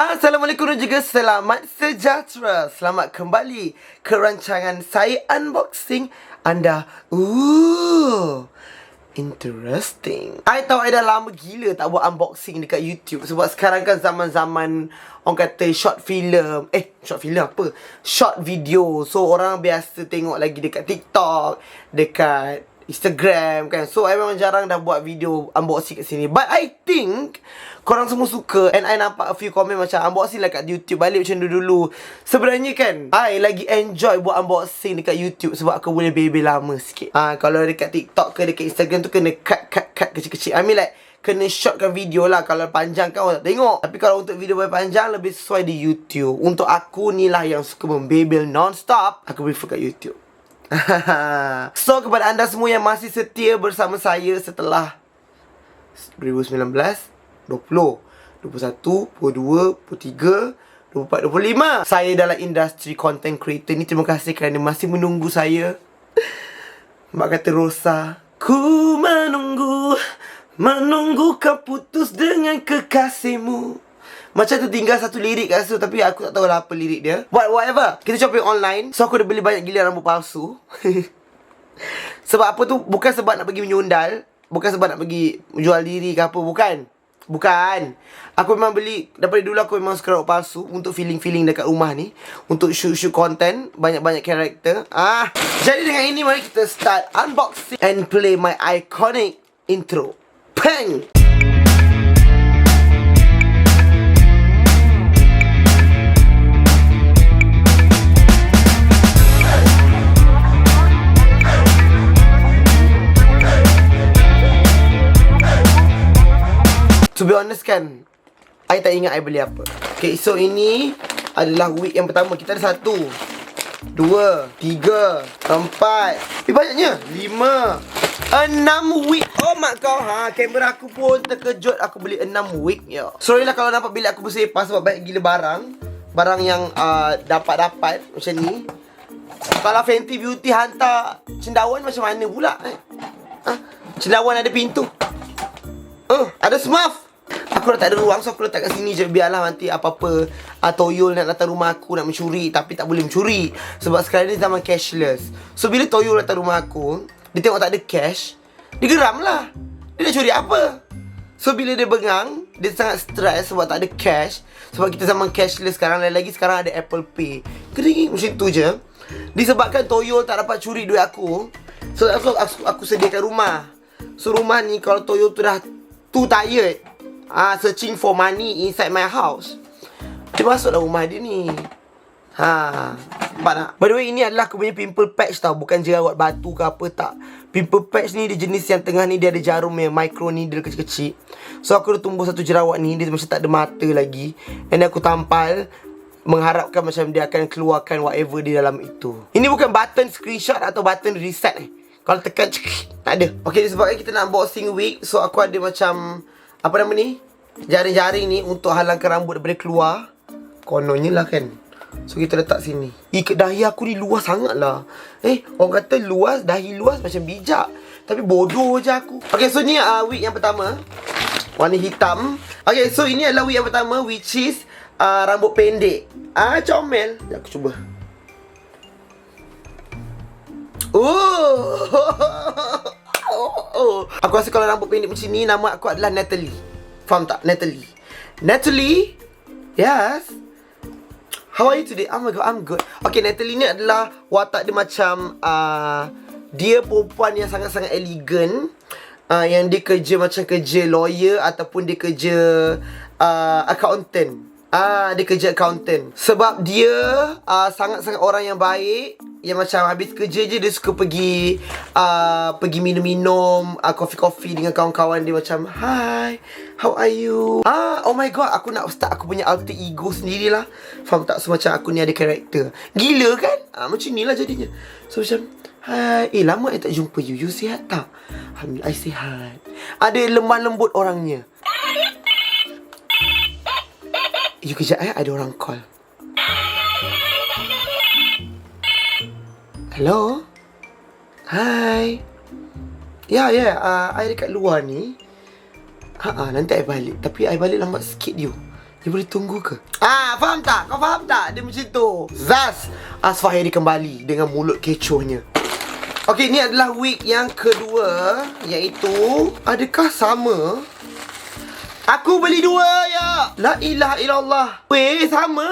Assalamualaikum dan juga selamat sejahtera. Selamat kembali ke rancangan saya unboxing anda. Interesting. I tahu I dah lama gila tak buat unboxing dekat YouTube. Sebab sekarang kan zaman-zaman orang kata short film. Short film apa? Short video. So orang biasa tengok lagi dekat TikTok, dekat Instagram kan. So I memang jarang dah buat video unboxing kat sini. But I think korang semua suka. And I nampak a few comment macam unboxing lah kat YouTube balik macam dulu. Sebenarnya kan I lagi enjoy buat unboxing dekat YouTube sebab aku boleh bebel lama sikit. Kalau dekat TikTok ke dekat Instagram tu kena cut kecil-kecil. I mean like kena shortkan video lah. Kalau panjang kan orang tak tengok. Tapi kalau untuk video panjang lebih sesuai di YouTube. Untuk aku ni lah yang suka membebel non-stop, aku prefer kat YouTube. So kepada anda semua yang masih setia bersama saya setelah 2019, 20, 21, 22, 23, 24, 25 saya dalam industri content creator ni. Terima kasih kerana masih menunggu saya. Mak kata Rosa, ku menunggu kau putus dengan kekasihmu. Macam tu tinggal satu lirik kat situ, tapi aku tak tahu lah apa lirik dia. But whatever, kita shopping online. So aku dah beli banyak gila rambut palsu. Sebab apa tu? Bukan sebab nak pergi menyundal, bukan sebab nak pergi jual diri ke apa. Bukan. Aku memang beli, daripada dulu aku memang suka rambut palsu untuk feeling dekat rumah ni, untuk shoot content, banyak-banyak karakter. Jadi dengan ini mari kita start unboxing and play my iconic intro. Pang! To be honest kan, I tak ingat I beli apa. Okay, so ini adalah wig yang pertama. Kita ada 1, 2, 3, 4, banyaknya 5, 6 wig. Oh mak kau, kamera aku pun terkejut. Aku beli 6 wig ya. Sorry lah kalau nampak bilik aku bersepah sebab banyak gila barang yang dapat macam ni. Kalau Fenty Beauty hantar cendawan macam mana pula cendawan ada pintu. Ada Smurf. Aku dah tak ada ruang, so aku letak kat sini je. Biarlah nanti apa-apa toyol nak datang rumah aku nak mencuri, tapi tak boleh mencuri sebab sekarang ni zaman cashless. So bila toyol datang rumah aku, dia tengok tak ada cash, dia geram lah. Dia nak curi apa? So bila dia bengang, dia sangat stres sebab tak ada cash. Sebab kita zaman cashless sekarang. Lagi sekarang ada Apple Pay. Kering macam tu je. Disebabkan toyol tak dapat curi duit aku, so aku sediakan rumah. So rumah ni kalau toyol tu dah too tired searching for money inside my house, dia masuklah rumah dia ni. Nampak tak? By the way, ini adalah aku punya pimple patch tau, bukan jerawat batu ke apa, tak. Pimple patch ni dia jenis yang tengah ni, dia ada jarum yang micro needle kecil-kecil. So aku dah tumbuh satu jerawat ni, dia macam tak ada mata lagi. And aku tampal mengharapkan macam dia akan keluarkan whatever di dalam itu. Ini bukan button screenshot atau button reset kalau tekan tak ada. Okay, disebabkan kita nak unboxing wig, so aku ada macam apa nama ni, jaring-jaring ni untuk halangkan rambut daripada keluar. Kononnya lah kan. So kita letak sini. Dahi aku ni luas sangat lah. Orang kata luas, dahi luas macam bijak, tapi bodoh je aku. Okay, so ni wig yang pertama, warna hitam. Okay, so ini adalah wig yang pertama, which is rambut pendek. Comel. Aku cuba. Aku rasa kalau rambut pendek macam ni, nama aku adalah Natalie. Faham tak? Natalie? Yes. How are you today? Oh my god, I'm good. Okay, Natalie ni adalah watak dia macam dia perempuan yang sangat-sangat elegan, yang dia kerja macam kerja lawyer ataupun dia kerja accountant. Dia kerja accountant. Sebab dia sangat-sangat orang yang baik, yang macam habis kerja je dia suka pergi minum-minum, coffee dengan kawan-kawan dia. Macam, hi, how are you? Oh my god, aku nak start aku punya alter ego sendirilah. Faham tak? So macam aku ni ada karakter. Gila kan? Macam ni lah jadinya. So macam, hi, lama I tak jumpa you. You sihat tak? Alhamdulillah, I sihat. Ada lemah lembut orangnya. You kejap ada orang call. Hello? Hi. I dekat luar ni. Nanti I balik. Tapi I balik lambat sikit you. Dia boleh tunggu ke? Faham tak? Kau faham tak? Dia macam tu. Zaz Asfahiri kembali dengan mulut kecohnya. Okey, ni adalah wig yang kedua, iaitu adakah sama? Aku beli dua ya. La ilaha illallah. Weh, sama.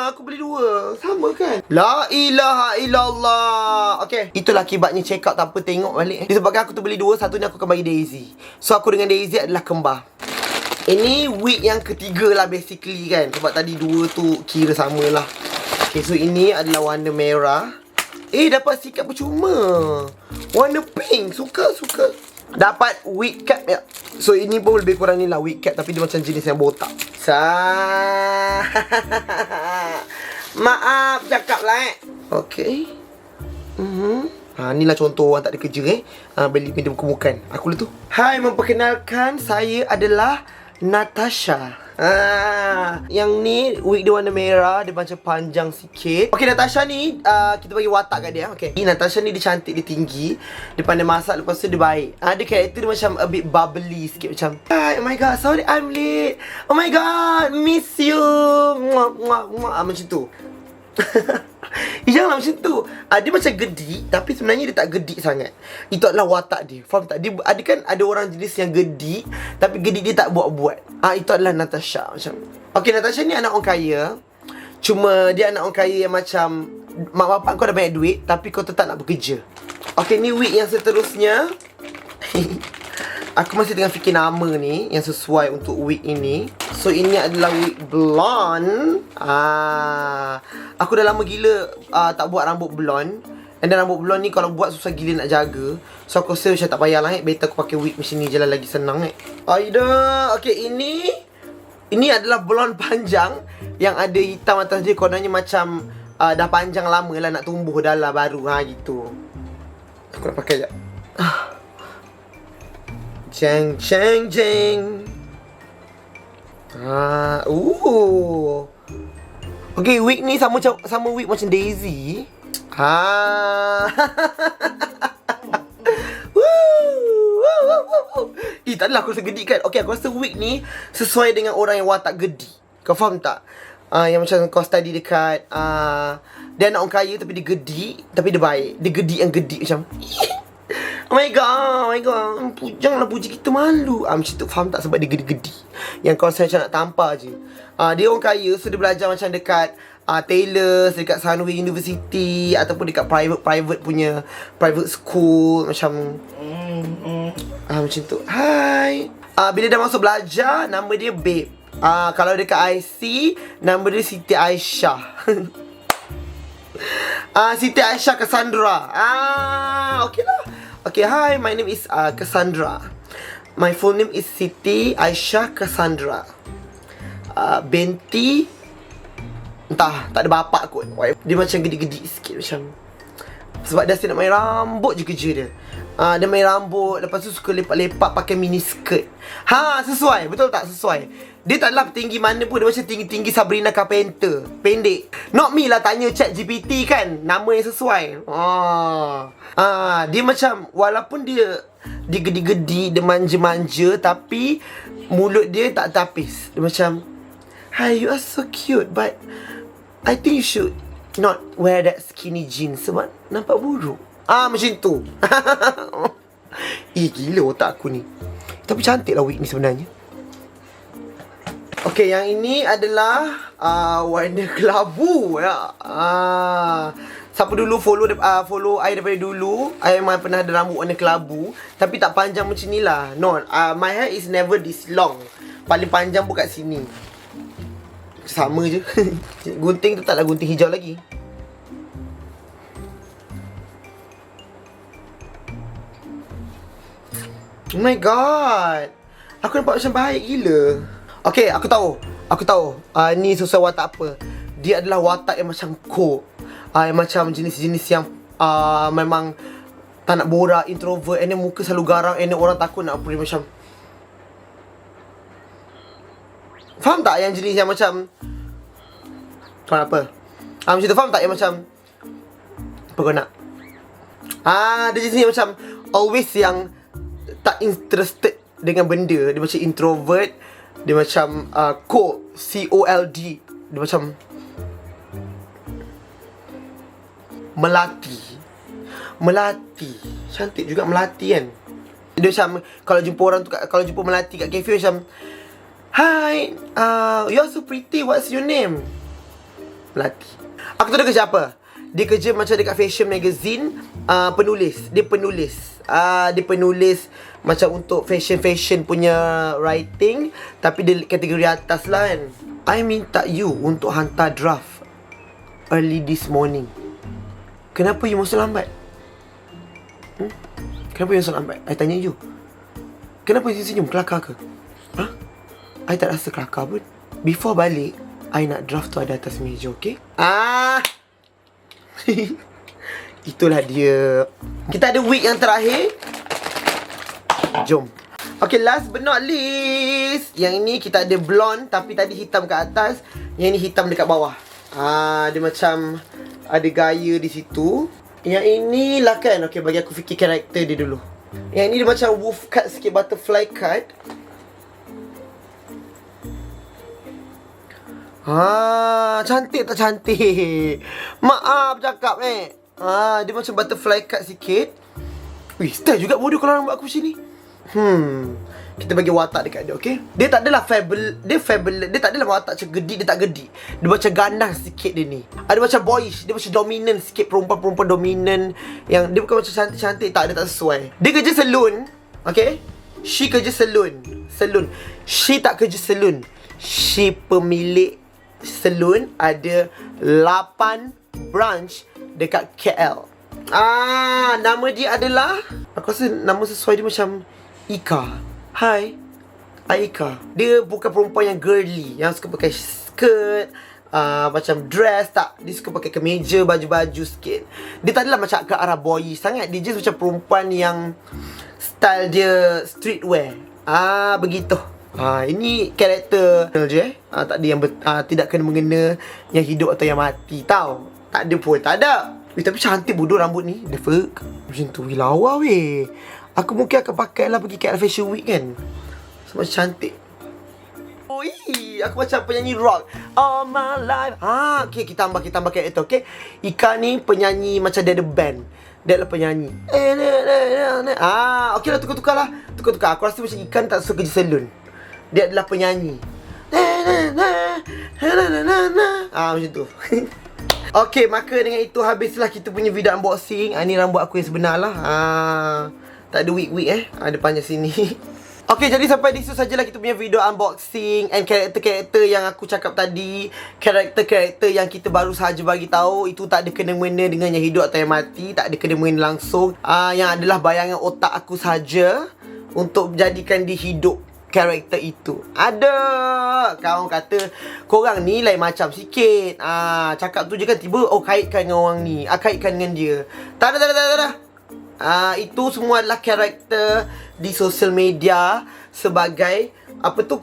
Aku beli dua. Sama kan? La ilaha illallah. Okey, itulah akibatnya check out tak apa tengok balik. Disebabkan aku tu beli dua, satu ni aku akan bagi Daisy. So aku dengan Daisy adalah kembar. Ini wig yang ketiga lah basically kan. Sebab tadi dua tu kira sama lah. Okay, so ini adalah warna merah. Dapat sikat percuma. Warna pink. Suka. Dapat wig cap ya. So ini pun lebih kurang ni lah wig cap. Tapi dia macam jenis yang botak. Maaf cakap lah Okay. Inilah contoh orang tak ada kerja beli media bukan. Aku lah tu. Hai, memperkenalkan, saya adalah Natasha. Yang ni wig dia warna merah. Dia macam panjang sikit. Okay, Natasha ni kita bagi watak kat dia. Okay, Natasha ni dia cantik, dia tinggi, dia pandai masak, lepas tu dia baik. Dia karakter dia macam a bit bubbly sikit. Macam, hi, oh my god, sorry I'm late. Oh my god, miss you. Macam tu. Janganlah macam tu. Dia macam gedik, tapi sebenarnya dia tak gedik sangat. Itu adalah watak dia. Faham tak? Dia ada kan, ada orang jenis yang gedik, tapi gedik dia tak buat-buat. Itu adalah Natasha macam. Okay, Natasha ni anak orang kaya. Cuma dia anak orang kaya yang macam mak bapak kau dah banyak duit, tapi kau tetap nak bekerja. Okay, ni wig yang seterusnya. Aku masih tengah fikir nama ni yang sesuai untuk wig ini. So ini adalah wig blonde. Aku dah lama gila tak buat rambut blonde. Dan rambut blonde ni kalau buat susah gila nak jaga. So aku rasa macam tak payahlah better aku pakai wig macam ni je lah, lagi senang Aida. Okay, ini adalah blonde panjang yang ada hitam atas dia. Kononnya macam dah panjang lama lah, nak tumbuh dah lah baru gitu. Aku nak pakai sekejap. Jeng. Okay, wig ni sama wig macam Daisy. Taklah aku rasa gedik kan. Okay, aku rasa wig ni sesuai dengan orang yang watak gedik. Kau faham tak? Yang macam kau study dekat dia anak orang kaya tapi dia gedik, tapi dia baik. Dia gedik yang gedik macam Oh my god, janganlah puji kita, malu. Macam tu, faham tak? Sebab dia gedi-gedi. Yang kau macam nak tampar je. Dia orang kaya, so dia belajar macam dekat Taylor, dekat Sunway University, ataupun dekat private punya private school. Macam macam tu. Hai. Bila dah masuk belajar, nama dia Babe. Kalau dekat IC, nama dia Siti Aisyah. Siti Aisyah Cassandra. Okay lah. Okay, hi, my name is Cassandra. My full name is Siti Aisyah Cassandra. Binti, entah, tak ada bapak kot. Dia macam gedik-gedik sikit macam. Sebab dia asyik nak main rambut je kerja dia. Dia main rambut, lepas tu suka lepak-lepak pakai mini skirt. Sesuai, betul tak? Sesuai. Dia taklah tinggi mana pun, dia macam tinggi-tinggi Sabrina Carpenter. Pendek. Not me lah tanya ChatGPT kan. Nama yang sesuai. Dia macam, walaupun dia gedi-gedi, dia manja-manja, tapi mulut dia tak tapis. Dia macam, hi, you are so cute, but I think you should not wear that skinny jeans sebab nampak buruk. Macam tu. Gila otak aku ni. Tapi cantik lah wig ni sebenarnya. Okay, yang ini adalah warna kelabu ya. Siapa dulu follow I daripada dulu, I memang pernah ada rambut warna kelabu, tapi tak panjang macam ni lah. No, my hair is never this long. Paling panjang pun kat sini. Sama je. Gunting tu taklah gunting hijau lagi. Oh my god, aku nampak macam baik gila. Okay, aku tahu. Ni sesuai watak apa. Dia adalah watak yang macam cool. Yang macam jenis-jenis yang memang tak nak borak, introvert, and then muka selalu garang, and then orang takut nak approach macam. Faham tak? Yang jenis yang macam apa? Macam tu, faham tak? Yang macam apa kau nak? Dia jenis yang macam always yang tak interested dengan benda. Dia macam introvert, Dia macam cold, C-O-L-D. Dia macam melati. Melati. Cantik juga melati kan. Dia macam kalau jumpa orang tu, kalau jumpa melati kat kafe macam, "Hi, you're so pretty, what's your name?" Melati. Aku tahu dia kerja apa. Dia kerja macam dekat fashion magazine, penulis. Dia penulis. Dia penulis macam untuk fashion punya writing, tapi dia kategori atas lah kan. I minta you untuk hantar draft early this morning. Kenapa you masuk lambat? Kenapa you masuk lambat? I tanya you. Kenapa you senyum? Kelakar ke? I tak rasa kelakar pun. Before balik, I nak draft tu ada atas meja, okay? Itulah dia. Kita ada wig yang terakhir. Jom. Okay, last but not least, yang ini kita ada blonde, tapi tadi hitam kat atas, yang ini hitam dekat bawah. Dia macam ada gaya di situ. Yang ini lah kan. Okay, bagi aku fikir karakter dia dulu. Yang ini dia macam wolf cut sikit, butterfly cut. Cantik tak cantik? Maaf cakap dia macam butterfly cut sikit. Wih, style juga bodoh kalau orang buat aku macam ni. Kita bagi watak dekat dia, okay? Dia tak adalah fabulous. Dia tak adalah watak macam gedik, dia tak gedik. Dia macam ganas sikit dia ni. Ada macam boyish, dia macam dominant sikit, perempuan-perempuan dominant. Yang dia bukan macam cantik-cantik, tak, dia tak sesuai. Dia kerja salon, okay? She kerja salon. She tak kerja salon. She pemilik salon, ada 8 branch dekat KL. Nama dia adalah, aku rasa nama sesuai dia macam Ika. Hai, Ika. Dia bukan perempuan yang girly, yang suka pakai skirt, macam dress, tak. Dia suka pakai kemeja, baju-baju sikit. Dia tak adalah macam ke arah boy sangat. Dia just macam perempuan yang style dia streetwear. Begitu. Ini karakter je tak ada yang tidak kena mengena yang hidup atau yang mati, tau. Tak ada pun, tak ada. Tapi cantik bodoh rambut ni. The fuck. Macam tu, lawa weh. Aku mungkin akan pakai lah pergi KL Fashion Week kan. Sebab cantik. Aku macam penyanyi rock. All my life. Okay, kita tambah karakter, okay. Ika ni penyanyi macam dia ada band. Dia adalah penyanyi. Okay lah, tukar-tukar lah. Tukar-tukar. Aku rasa macam Ika tak suka kerja salon. Dia adalah penyanyi. Macam tu. Okay, maka dengan itu habislah kita punya video unboxing. Ni rambut aku yang sebenar lah. Tak ada wig-wig ada panjang sini. Okay, jadi sampai di situ sajalah kita punya video unboxing and karakter-karakter yang aku cakap tadi. Karakter-karakter yang kita baru sahaja bagi tahu. Itu tak ada kena-mena dengan yang hidup atau yang mati. Tak ada kena-mena langsung. Yang adalah bayangan otak aku saja untuk menjadikan dia hidup karakter itu. Ada kawan kata korang ni lain macam sikit. Cakap tu je kan, tiba kaitkan dengan orang ni, kaitkan dengan dia. Tak ada. Itu semua adalah karakter di social media sebagai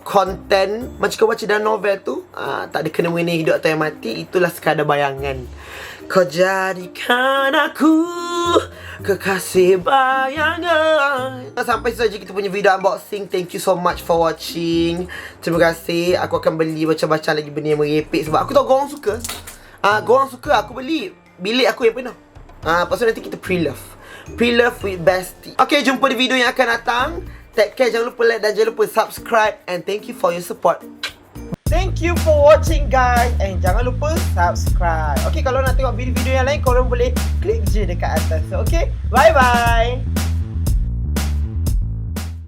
konten. Macam kau baca dalam novel tu, tak ada kena mengenai hidup atau yang mati. Itulah sekadar bayangan. Kau jadikan aku kekasih bayangan. Sampai saja kita punya video unboxing. Thank you so much for watching. Terima kasih. Aku akan beli baca-baca lagi benda yang merepek, sebab aku tahu korang suka. Korang suka aku beli bilik aku yang penuh. Lepas tu nanti kita pre-love with bestie. Okay, jumpa di video yang akan datang. Take care, jangan lupa like dan jangan lupa subscribe. And thank you for your support. Thank you for watching guys. And jangan lupa subscribe. Okay, kalau nak tengok video-video yang lain, korang boleh klik je dekat atas. Okay, bye-bye.